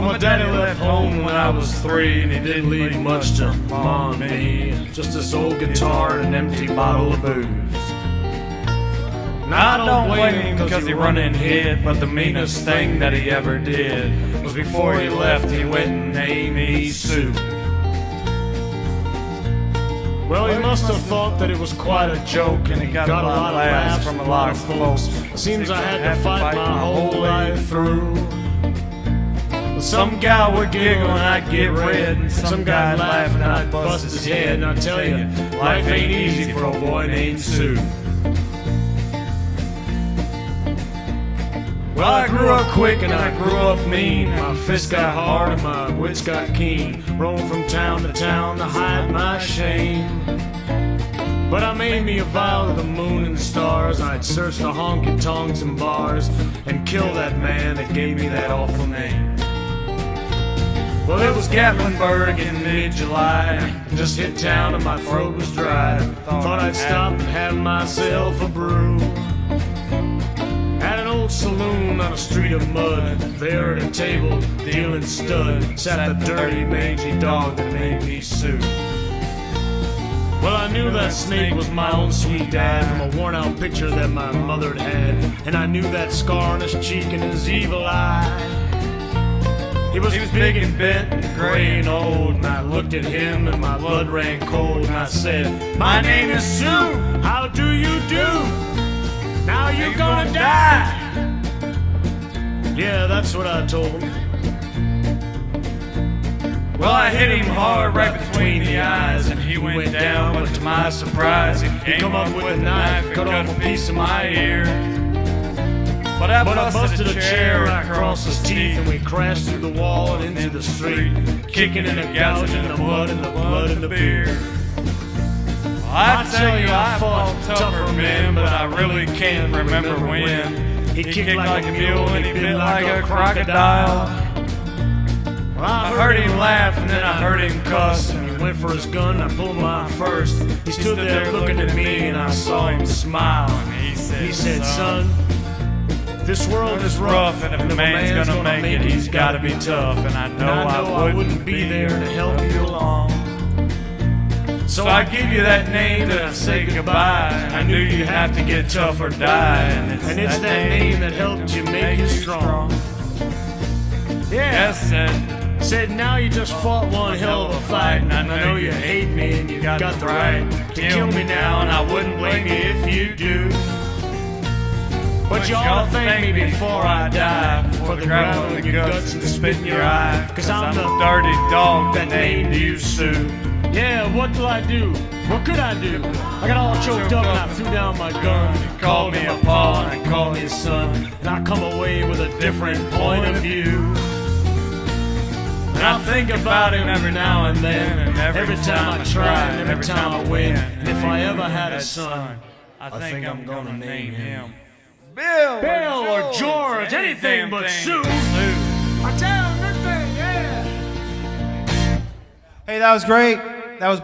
my daddy left home when I was 3, and he didn't leave much to mom and me. Just this old guitar and an empty bottle of booze. Now I don't blame him because he run and hid, but the meanest thing that he ever did was before he left, he went and named me Sue. Well, he must have thought that it was quite a joke, and he got a lot of laughs from a lot of folks. Seems I had to fight my whole life through. Some guy would giggle and I'd get red, and some guy'd laugh and I'd bust his head. And I tell you, life ain't easy for a boy named Sue. Well, I grew up quick and I grew up mean. My fists got hard and my wits got keen. Roamed from town to town to hide my shame. But I made me a vow to the moon and the stars. I'd search the honky-tonks and bars and kill that man that gave me that awful name. Well, it was Gatlinburg in mid-July. Just hit town and my throat was dry. Thought I'd stop and have myself a brew. At an old saloon on a street of mud, there at a table, dealing stud, sat the dirty, mangy dog that made me Sue. Well, I knew that snake was my own sweet dad from a worn-out picture that my mother had, and I knew that scar on his cheek and his evil eye. He was big and bent and gray and old, and I looked at him and my blood ran cold, and I said, "My name is Sue, how do you do? Now you're gonna die." Yeah, that's what I told him. Well, I hit him hard right between the eyes, and he went down, but to my surprise, he come up with a knife and cut off a piece of my ear. But I busted a chair right across his teeth, and we crashed through the wall and into the street, kicking and gouging the mud and the blood and the beer. I tell you, I fought tougher men, but I really can't remember when. He kicked like a mule and he bit like a crocodile. Well, I heard him laugh and then I heard him cuss, and he went for his gun and I pulled mine first. He stood there looking at me and I saw him smile, and he said, "Son, this world is rough, and if a man's gonna make it, he's gotta be tough. And I know I wouldn't be there to help you along. So I give you that name to say goodbye. I knew you'd have to get tough or die, and it's that name that helped you make you strong." Yeah, said now you just fought one hell of a fight, and I know you hate me and you got the right to kill me now, and I wouldn't blame you if you do. But you ought to thank me before I die for the gravel in your guts and the spit in your eye, 'cause I'm the dirty dog that named you Sue. Yeah, what do I do? What could I do? I got all choked up and I threw down my gun. You called me a pa and I called me a son, and I come away with a different point of view. And I think about him every now and then, and every time I try and every time I win. And if I ever had a son, I think I'm gonna name him Bill or George, anything but Sue. I tell him this thing, yeah. Hey, that was great. That was